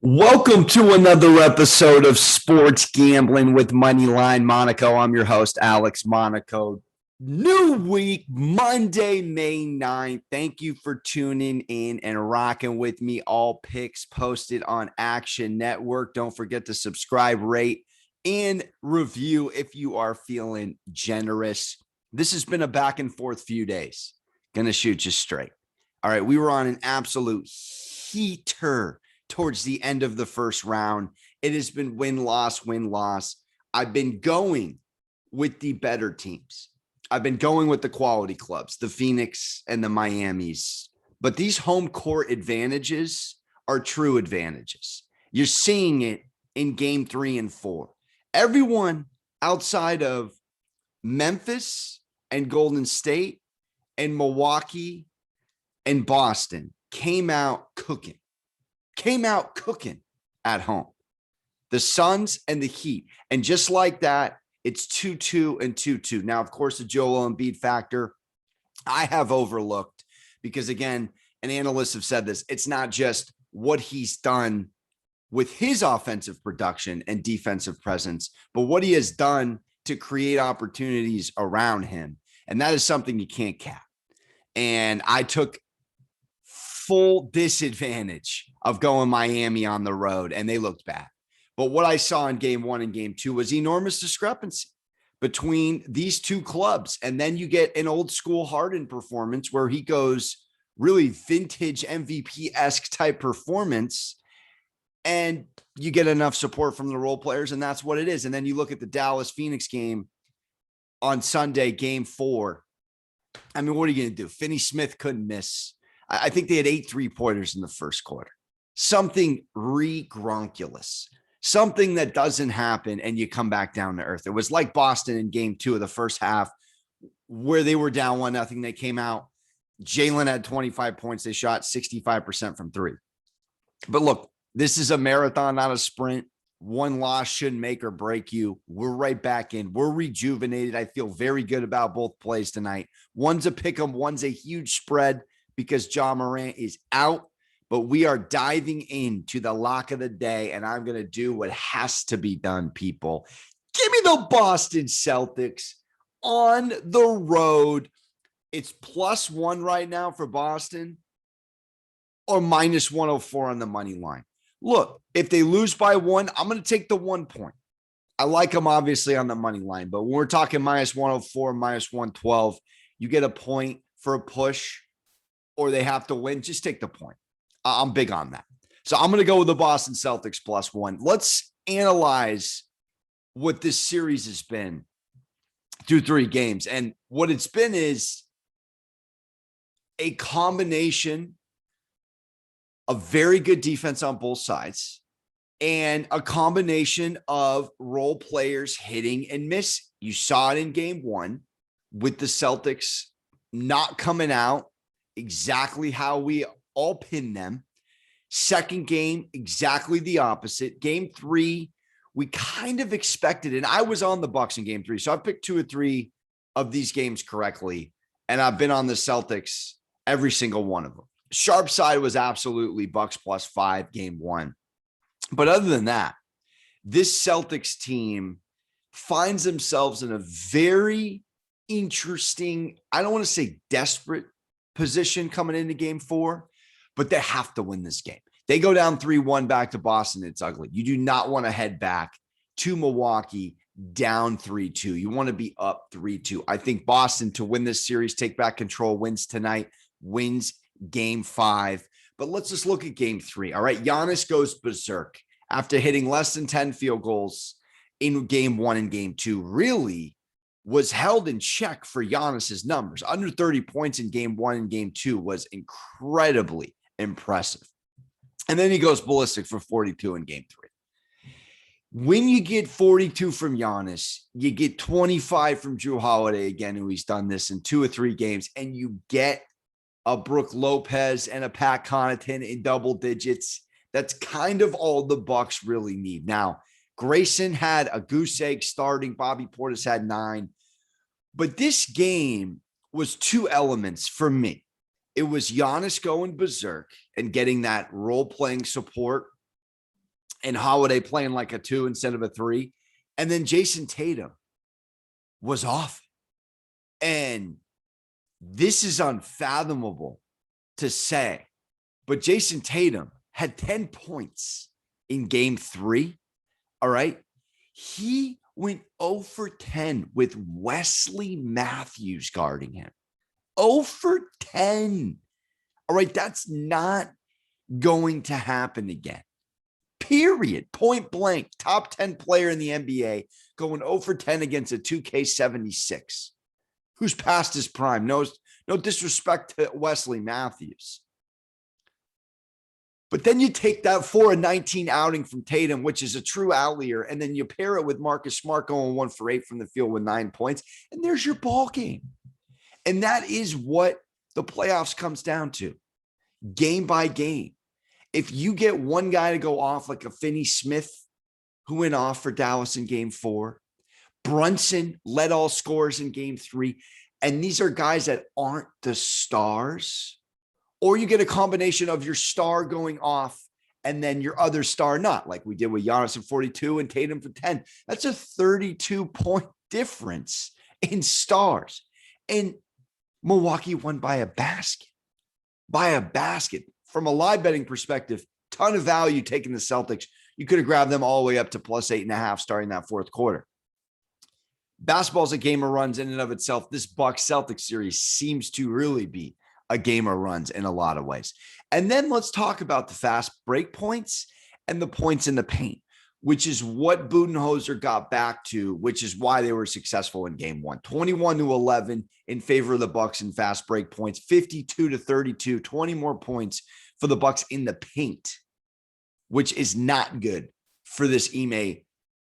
Welcome to another episode of Sports Gambling with Moneyline Monaco. I'm your host, Alex Monaco. New week, Monday, May 9th. Thank you for tuning in and rocking with me. All picks posted on Action Network. Don't forget to subscribe, rate, and review if you are feeling generous. This has been a back and forth few days. Gonna shoot you straight. All right, we were on an absolute heater towards the end of the first round. It has been win-loss, win-loss. I've been going with the better teams. I've been going with the quality clubs, the Phoenix and the Miamis. But these home court advantages are true advantages. You're seeing it in game 3 and 4. Everyone outside of Memphis and Golden State and Milwaukee and Boston came out cooking at home. The Suns and the Heat. And just like that, it's 2-2 and 2-2. Now, of course, the Joel Embiid factor I have overlooked because, again, and analysts have said this, it's not just what he's done with his offensive production and defensive presence, but what he has done to create opportunities around him. And that is something you can't cap. And I took full disadvantage of going Miami on the road, and they looked bad. But what I saw in game 1 and game 2 was enormous discrepancy between these two clubs. And then you get an old school Harden performance where he goes really vintage MVP-esque type performance, and you get enough support from the role players, and that's what it is. And then you look at the Dallas Phoenix game on Sunday, game 4. I mean, what are you going to do? Finney Smith couldn't miss. I think they had 8 3-pointers in the first quarter. Something regronkulous, something that doesn't happen, and you come back down to earth. It was like Boston in game 2 of the first half where they were down 1-0. They came out. Jalen had 25 points. They shot 65% from 3. But look, this is a marathon, not a sprint. One loss shouldn't make or break you. We're right back in. We're rejuvenated. I feel very good about both plays tonight. One's a pick 'em, one's a huge spread, because Ja Morant is out, but we are diving into the lock of the day, and I'm going to do what has to be done, people. Give me the Boston Celtics on the road. It's +1 right now for Boston or -104 on the money line. Look, if they lose by 1, I'm going to take the 1 point. I like them obviously on the money line, but when we're talking -104, -112, you get a point for a push, or they have to win, just take the point. I'm big on that. So I'm going to go with the Boston Celtics +1. Let's analyze what this series has been through 3 games. And what it's been is a combination of very good defense on both sides and a combination of role players hitting and missing. You saw it in game 1 with the Celtics not coming out exactly how we all pinned them. Second game, exactly the opposite. Game 3, we kind of expected, and I was on the Bucks in game 3, so I picked 2 or 3 of these games correctly, and I've been on the Celtics every single one of them. Sharp side was absolutely Bucks +5 game 1. But other than that, this Celtics team finds themselves in a very interesting, I don't want to say desperate position coming into game 4, but they have to win this game. They go down 3-1 back to Boston. It's ugly. You do not want to head back to Milwaukee down 3-2. You want to be up 3-2. I think Boston, to win this series, take back control, wins tonight, wins game 5. But let's just look at game 3. All right. Giannis goes berserk after hitting less than 10 field goals in game 1 and game 2. Really was held in check for Giannis's numbers. Under 30 points in game 1 and game 2 was incredibly impressive. And then he goes ballistic for 42 in game 3. When you get 42 from Giannis, you get 25 from Jrue Holiday again, who he's done this in 2 or 3 games, and you get a Brook Lopez and a Pat Connaughton in double digits. That's kind of all the Bucks really need. Now, Grayson had a goose egg starting. Bobby Portis had 9. But this game was 2 elements for me. It was Giannis going berserk and getting that role-playing support and Holiday playing like a 2 instead of a 3. And then Jason Tatum was off. And this is unfathomable to say, but Jason Tatum had 10 points in game 3. All right. He went 0 for 10 with Wesley Matthews guarding him. 0 for 10. All right. That's not going to happen again. Period. Point blank. Top 10 player in the NBA going 0 for 10 against a 2K76. Who's past his prime. No disrespect to Wesley Matthews. But then you take that 4-19 outing from Tatum, which is a true outlier, and then you pair it with Marcus Smart going 1 for 8 from the field with 9 points, and there's your ball game. And that is what the playoffs comes down to, game by game. If you get one guy to go off like a Finney Smith, who went off for Dallas in game 4, Brunson led all scorers in game 3, and these are guys that aren't the stars, or you get a combination of your star going off and then your other star not, like we did with Giannis at 42 and Tatum for 10. That's a 32-point difference in stars. And Milwaukee won by a basket. By a basket. From a live betting perspective, ton of value taking the Celtics. You could have grabbed them all the way up to plus 8.5 starting that fourth quarter. Basketball's a game of runs in and of itself. This Bucks Celtics series seems to really be a game of runs in a lot of ways. And then let's talk about the fast break points and the points in the paint, which is what Budenholzer got back to, which is why they were successful in game 1. 21-11 in favor of the Bucks in fast break points, 52-32, 20 more points for the Bucks in the paint, which is not good for this Ime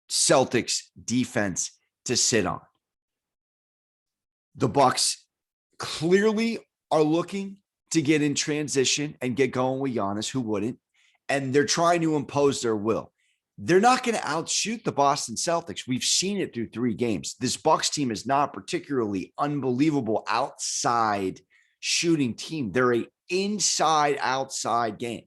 Celtics defense to sit on. The Bucks clearly are looking to get in transition and get going with Giannis, who wouldn't, and they're trying to impose their will. They're not going to outshoot the Boston Celtics. We've seen it through 3 games. This Bucks team is not particularly unbelievable outside shooting team. They're an inside-outside game.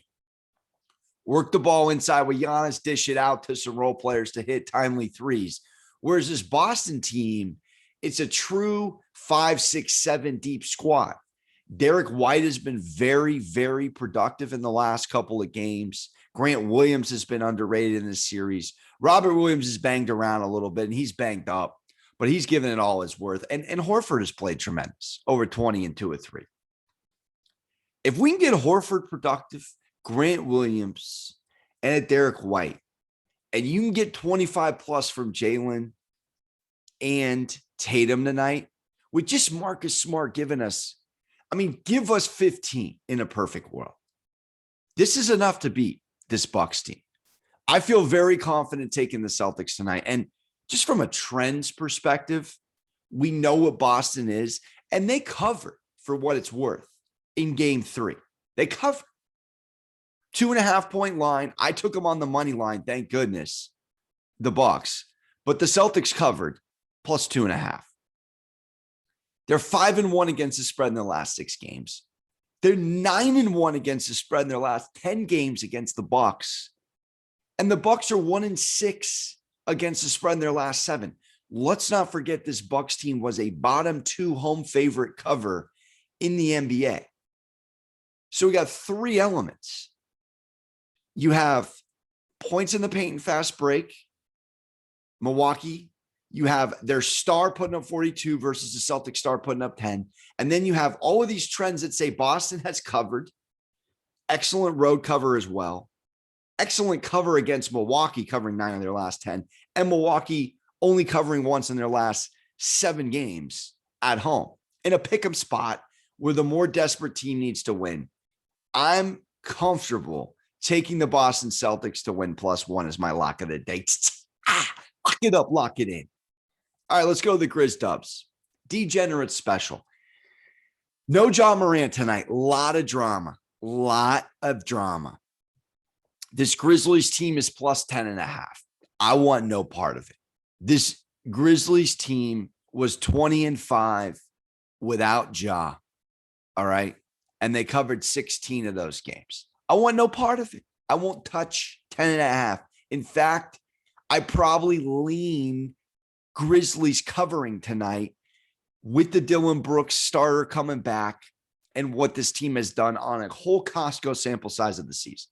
Work the ball inside with Giannis, dish it out to some role players to hit timely threes. Whereas this Boston team, it's a true 5, 6, 7 deep squad. Derek White has been very, very productive in the last couple of games. Grant Williams has been underrated in this series. Robert Williams is banged around a little bit, and he's banged up, but he's given it all his worth. And Horford has played tremendous, over 20 and 2 of 3. If we can get Horford productive, Grant Williams, and Derek White, and you can get 25 plus from Jalen and Tatum tonight, with just Marcus Smart giving us, give us 15 in a perfect world. This is enough to beat this Bucks team. I feel very confident taking the Celtics tonight. And just from a trends perspective, we know what Boston is, and they cover for what it's worth in game 3. They cover 2.5-point line. I took them on the money line. Thank goodness, the Bucks, but the Celtics covered plus 2.5. They're 5-1 against the spread in their last 6 games. They're 9-1 against the spread in their last 10 games against the Bucks. And the Bucks are 1-6 against the spread in their last 7. Let's not forget this Bucks team was a bottom 2 home favorite cover in the NBA. So we got 3 elements. You have points in the paint and fast break. Milwaukee. You have their star putting up 42 versus the Celtics star putting up 10. And then you have all of these trends that say Boston has covered. Excellent road cover as well. Excellent cover against Milwaukee, covering 9 of their last 10. And Milwaukee only covering once in their last 7 games at home. In a pick'em spot where the more desperate team needs to win. I'm comfortable taking the Boston Celtics to win +1 as my lock of the day. Lock it up, lock it in. All right, let's go to the Grizz Dubs. Degenerate special. No John Morant tonight. Lot of drama. This Grizzlies team is plus 10.5. I want no part of it. This Grizzlies team was 20-5 without Ja. All right. And they covered 16 of those games. I want no part of it. I won't touch 10.5 In fact, I probably lean Grizzlies covering tonight with the Dylan Brooks starter coming back and what this team has done on a whole Costco sample size of the season.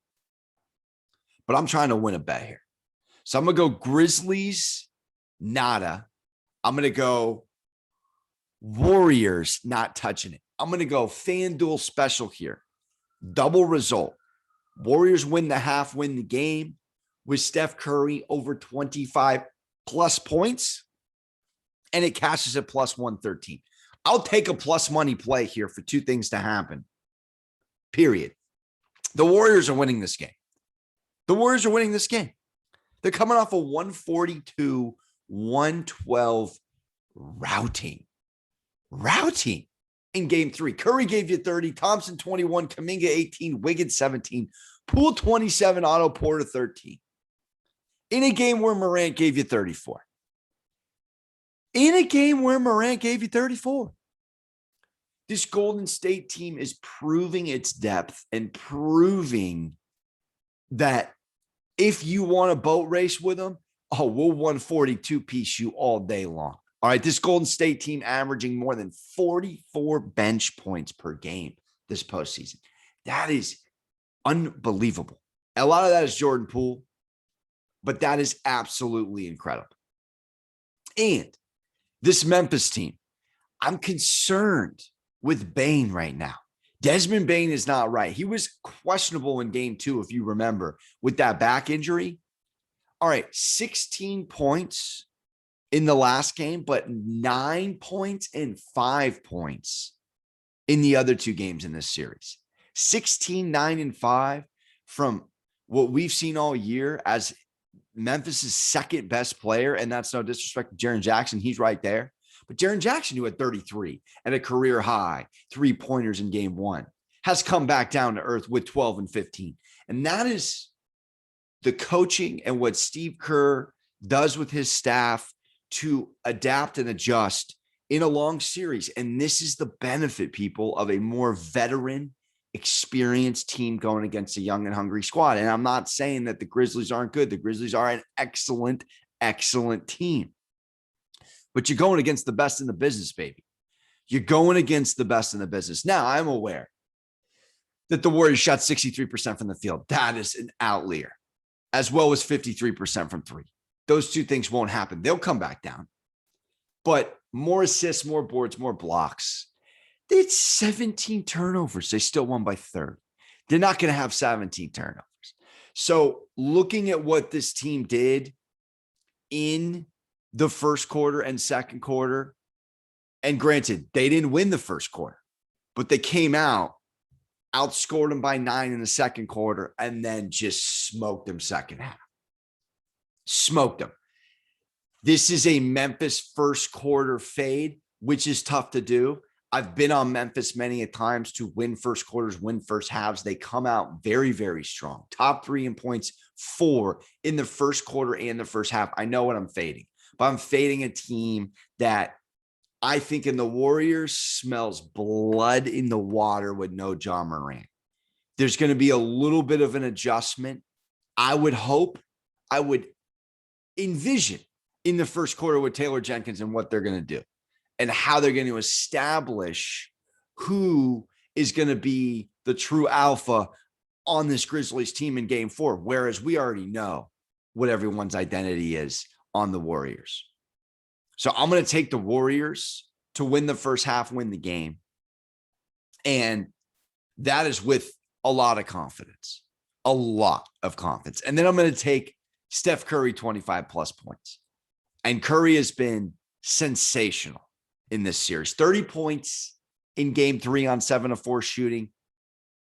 But I'm trying to win a bet here. So I'm going to go Grizzlies, nada. I'm going to go Warriors, not touching it. I'm going to go FanDuel special here. Double result. Warriors win the half, win the game with Steph Curry over 25 plus points. And it cashes at plus 113. I'll take a plus money play here for two things to happen. Period. The Warriors are winning this game. The Warriors are winning this game. They're coming off a 142-112 routing in game 3. Curry gave you 30, Thompson 21, Kuminga 18, Wiggins 17, Poole 27, Otto Porter 13. In a game where Morant gave you 34. This Golden State team is proving its depth and proving that if you want a boat race with them, we'll 142-piece you all day long. All right, this Golden State team averaging more than 44 bench points per game this postseason. That is unbelievable. A lot of that is Jordan Poole, but that is absolutely incredible. And this Memphis team, I'm concerned with Bane right now. Desmond Bane is not right. He was questionable in game 2, if you remember, with that back injury. All right, 16 points in the last game, but 9 points and 5 points in the other 2 games in this series. 16, 9, and 5 from what we've seen all year as Memphis's second best player, and that's no disrespect to Jaren Jackson. He's right there. But Jaren Jackson, who had 33 and a career high 3-pointers in game 1, has come back down to earth with 12 and 15. And that is the coaching and what Steve Kerr does with his staff to adapt and adjust in a long series. And this is the benefit, people, of a more veteran, experienced team going against a young and hungry squad. And I'm not saying that the Grizzlies aren't good. The Grizzlies are an excellent, excellent team. But you're going against the best in the business, baby. You're going against the best in the business. Now, I'm aware that the Warriors shot 63% from the field. That is an outlier, as well as 53% from 3. Those two things won't happen. They'll come back down. But more assists, more boards, more blocks. They had 17 turnovers. They still won by 30. They're not going to have 17 turnovers. So looking at what this team did in the first quarter and second quarter, and granted, they didn't win the first quarter, but they came out, outscored them by 9 in the second quarter, and then just smoked them second half. Smoked them. This is a Memphis first quarter fade, which is tough to do. I've been on Memphis many a times to win first quarters, win first halves. They come out very, very strong. Top 3 in points, 4 in the first quarter and the first half. I know what I'm fading, but I'm fading a team that I think in the Warriors smells blood in the water with no John Morant. There's going to be a little bit of an adjustment. I would hope, I would envision in the first quarter with Taylor Jenkins and what they're going to do and how they're going to establish who is going to be the true alpha on this Grizzlies team in game 4, whereas we already know what everyone's identity is on the Warriors. So I'm going to take the Warriors to win the first half, win the game. And that is with a lot of confidence, a lot of confidence. And then I'm going to take Steph Curry 25 plus points. And Curry has been sensational in this series. 30 points in game 3 on 7 of 4 shooting.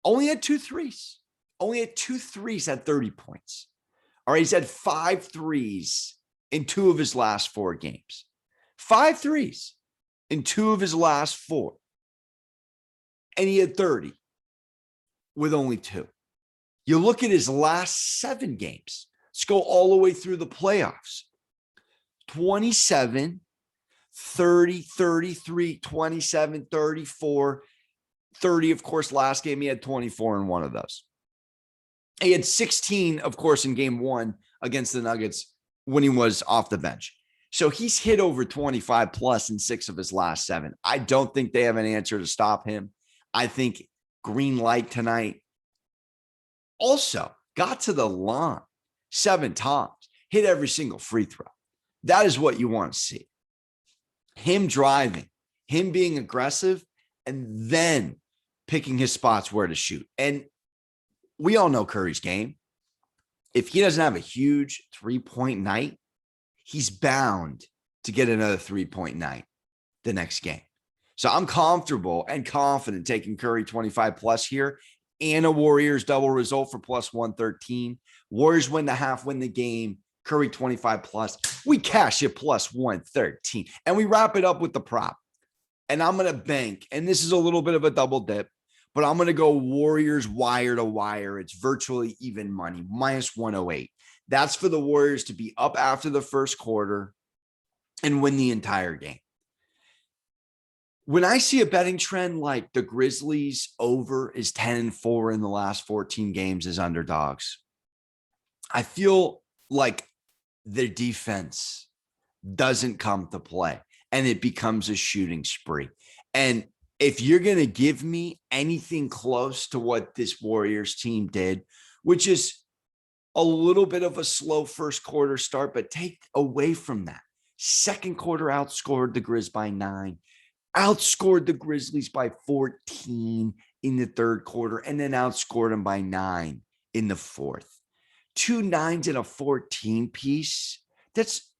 Only had 2 threes. Only had 2 threes at 30 points. All right, he's had 5 threes in 2 of his last 4 games. 5 threes in 2 of his last 4. And he had 30 with only 2. You look at his last 7 games. Let's go all the way through the playoffs. 27, 30, 33, 27, 34, 30. Of course, last game he had 24 in one of those. He had 16, of course, in game 1 against the Nuggets when he was off the bench. So he's hit over 25 plus in 6 of his last 7. I don't think they have an answer to stop him. I think green light tonight. Also got to the line 7 times, hit every single free throw. That is what you want to see. Him driving, him being aggressive, and then picking his spots where to shoot. And we all know Curry's game. If he doesn't have a huge 3-point night, he's bound to get another 3-point night the next game. So I'm comfortable and confident taking Curry 25 plus here and a Warriors double result for plus 113. Warriors win the half, win the game. Curry 25 plus. We cash it plus 113. And we wrap it up with the prop. And I'm going to bank. And this is a little bit of a double dip, but I'm going to go Warriors wire to wire. It's virtually even money, minus 108. That's for the Warriors to be up after the first quarter and win the entire game. When I see a betting trend like the Grizzlies over is 10-4 in the last 14 games as underdogs, I feel like their defense doesn't come to play and it becomes a shooting spree. And if you're going to give me anything close to what this Warriors team did, which is a little bit of a slow first quarter start, but take away from that, second quarter outscored the Grizz by 9, outscored the Grizzlies by 14 in the third quarter, and then outscored them by 9 in the fourth. 2 9s and a 14 piece. That's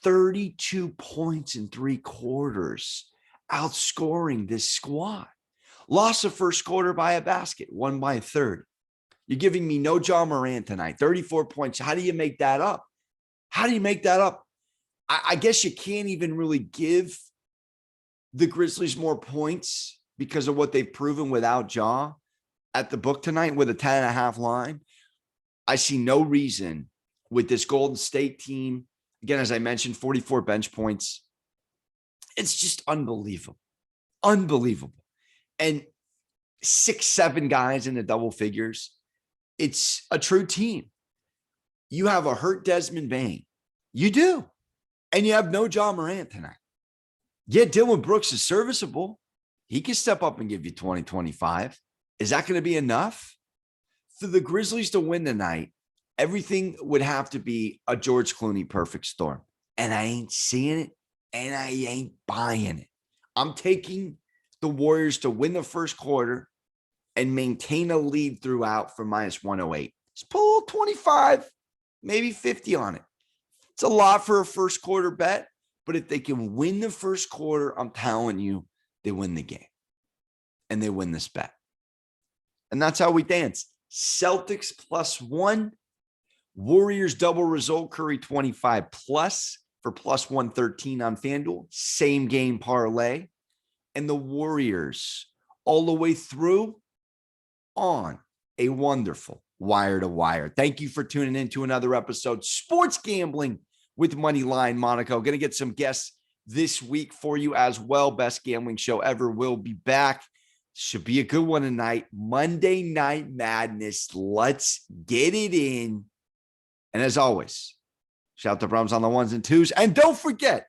32 points in 3 quarters, outscoring this squad. Lost the first quarter by a basket, won by a third. You're giving me no Ja Morant tonight, 34 points. How do you make that up? How do you make that up? I guess you can't even really give the Grizzlies more points because of what they've proven without Ja at the book tonight with a 10.5 line. I see no reason with this Golden State team. Again, as I mentioned, 44 bench points. It's just unbelievable. Unbelievable. And 6-7 guys in the double figures. It's a true team. You have a hurt Desmond Bane. You do. And you have no Ja Morant tonight. Yeah, Dylan Brooks is serviceable. He can step up and give you 20, 25. Is that going to be enough? For the Grizzlies to win tonight, everything would have to be a George Clooney perfect storm. And I ain't seeing it, and I ain't buying it. I'm taking the Warriors to win the first quarter and maintain a lead throughout for minus 108. Just put a little 25, maybe 50 on it. It's a lot for a first quarter bet, but if they can win the first quarter, I'm telling you, they win the game. And they win this bet. And that's how we dance. Celtics +1, Warriors double result, Curry 25 plus for plus 113 on FanDuel, same game parlay, and the Warriors all the way through on a wonderful wire to wire. Thank you for tuning in to another episode, Sports Gambling with Moneyline Monaco. Going to get some guests this week for you as well. Best gambling show ever will be back. Should be a good one tonight. Monday Night Madness. Let's get it in. And as always, shout out to Brums on the ones and twos. And don't forget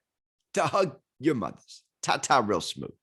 to hug your mothers. Ta-ta real smooth.